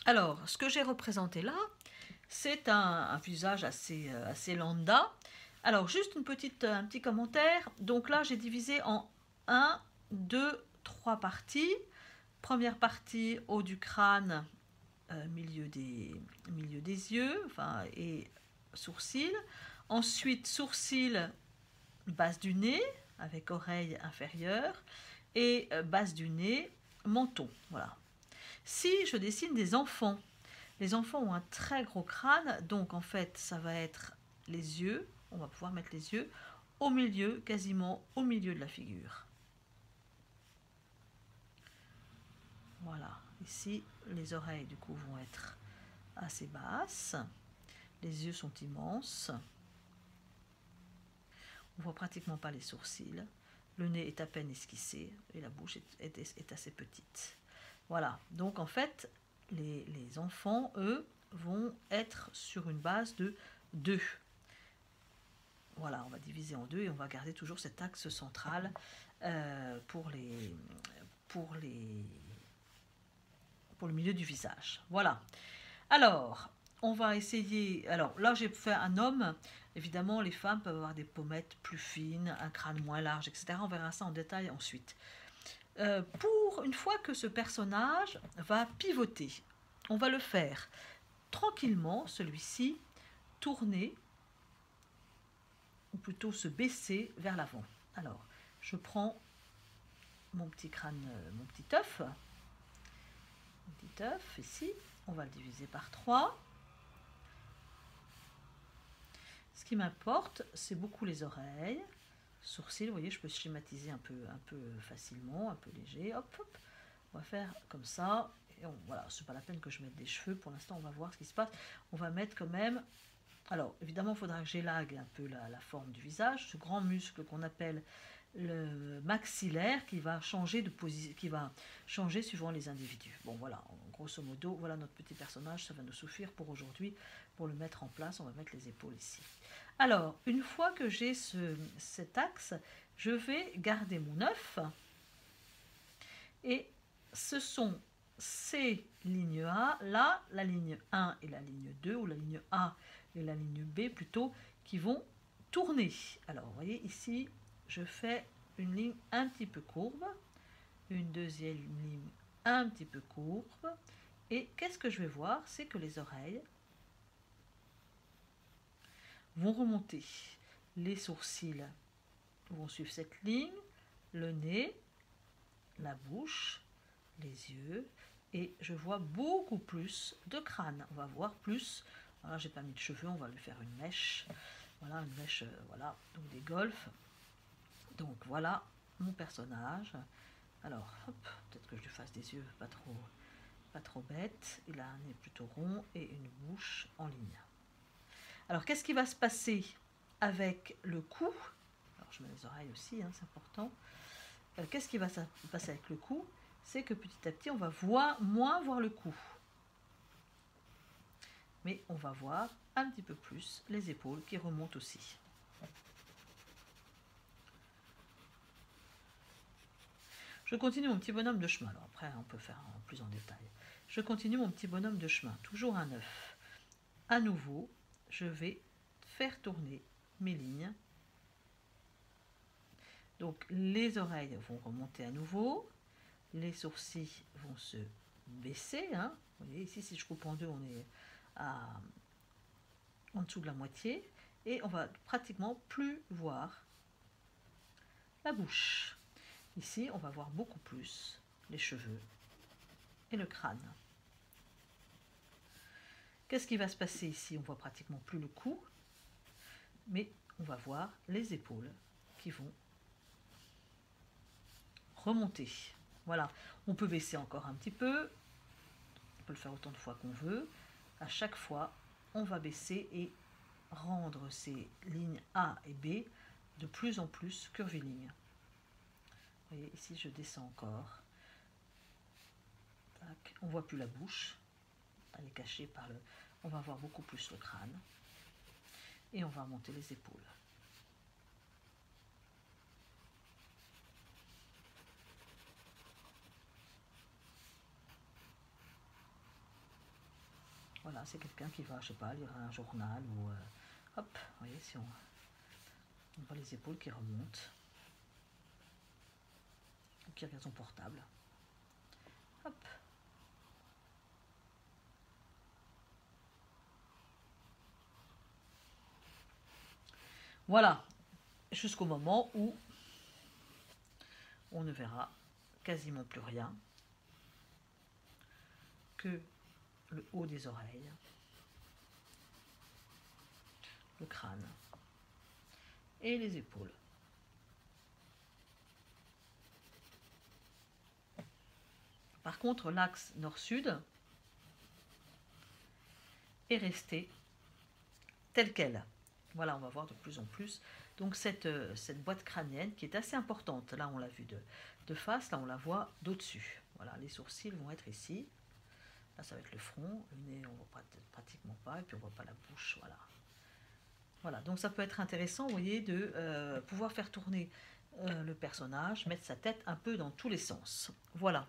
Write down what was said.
Alors, ce que j'ai représenté là, c'est un visage assez lambda. Alors, juste un petit commentaire. Donc là, j'ai divisé en un, 2, 3 parties. Première partie, haut du crâne, milieu des yeux, enfin, et sourcils. Ensuite, sourcils, base du nez, avec oreille inférieure. Et base du nez, menton. Voilà. Si je dessine des enfants, les enfants ont un très gros crâne, donc en fait, ça va être les yeux. On va pouvoir mettre les yeux au milieu, quasiment au milieu de la figure. Voilà. Ici, les oreilles, du coup, vont être assez basses. Les yeux sont immenses. On voit pratiquement pas les sourcils. Le nez est à peine esquissé et la bouche est assez petite. Voilà. Donc, en fait, les enfants, eux, vont être sur une base de 2. Voilà, on va diviser en 2 et on va garder toujours cet axe central pour pour le milieu du visage. Voilà. Alors, on va essayer. Alors là, j'ai fait un homme. Évidemment, les femmes peuvent avoir des pommettes plus fines, un crâne moins large, etc. On verra ça en détail ensuite. Pour une fois que ce personnage va pivoter, on va le faire tranquillement, celui-ci, tourner, ou plutôt se baisser vers l'avant. Alors, je prends mon petit crâne, mon petit œuf ici, on va le diviser par 3. Ce qui m'importe, c'est beaucoup les oreilles, sourcils, vous voyez, je peux schématiser un peu facilement, un peu léger, hop, hop. On va faire comme ça, et voilà, c'est pas la peine que je mette des cheveux, pour l'instant on va voir ce qui se passe. On va mettre quand même, alors évidemment il faudra que j'élague un peu la forme du visage, ce grand muscle qu'on appelle le maxillaire qui va changer de position, qui va changer suivant les individus. Bon voilà, grosso modo, voilà notre petit personnage, ça va nous suffire pour aujourd'hui. Pour le mettre en place, on va mettre les épaules ici. Alors, une fois que j'ai cet axe, je vais garder mon œuf et ce sont ces lignes A, là, la ligne 1 et la ligne 2, ou la ligne A et la ligne B plutôt, qui vont tourner. Alors, vous voyez ici, je fais une ligne un petit peu courbe, une deuxième ligne un petit peu courbe, et qu'est-ce que je vais voir? C'est que les oreilles vont remonter, les sourcils vont suivre cette ligne, le nez, la bouche, les yeux, et je vois beaucoup plus de crâne. On va voir plus. Voilà, j'ai pas mis de cheveux, on va lui faire une mèche. Voilà, une mèche, voilà, donc des golfs. Donc voilà mon personnage. Alors, hop, peut-être que je lui fasse des yeux pas trop bêtes. Il a un nez plutôt rond et une bouche en ligne. Alors, qu'est-ce qui va se passer avec le cou? Alors, je mets les oreilles aussi, hein, c'est important. Qu'est-ce qui va se passer avec le cou? C'est que petit à petit, on va moins voir le cou. Mais on va voir un petit peu plus les épaules qui remontent aussi. Je continue mon petit bonhomme de chemin. Alors après, on peut faire plus en détail. Je continue mon petit bonhomme de chemin. Toujours un œuf. À nouveau, je vais faire tourner mes lignes. Donc les oreilles vont remonter à nouveau. Les sourcils vont se baisser. Hein. Vous voyez, ici, si je coupe en deux, on est en dessous de la moitié. Et on va pratiquement plus voir la bouche. Ici, on va voir beaucoup plus les cheveux et le crâne. Qu'est-ce qui va se passer ici? On voit pratiquement plus le cou, mais on va voir les épaules qui vont remonter. Voilà, on peut baisser encore un petit peu, on peut le faire autant de fois qu'on veut. À chaque fois, on va baisser et rendre ces lignes A et B de plus en plus curvilignes. Vous voyez, ici je descends encore. Tac. On ne voit plus la bouche, elle est cachée par le... On va voir beaucoup plus le crâne. Et on va monter les épaules. Voilà, c'est quelqu'un qui va, je sais pas, lire un journal ou... hop, vous voyez, si on voit les épaules qui remontent. Ou qui regarde son portable. Hop. Voilà, jusqu'au moment où on ne verra quasiment plus rien que le haut des oreilles, le crâne et les épaules. Par contre, l'axe nord-sud est resté tel quel. Voilà, on va voir de plus en plus. Donc cette boîte crânienne qui est assez importante, là on l'a vue de face, là on la voit d'au-dessus. Voilà, les sourcils vont être ici. Là ça va être le front, le nez on ne voit pratiquement pas, et puis on ne voit pas la bouche, voilà. Voilà, donc ça peut être intéressant, vous voyez, de pouvoir faire tourner le personnage, mettre sa tête un peu dans tous les sens. Voilà.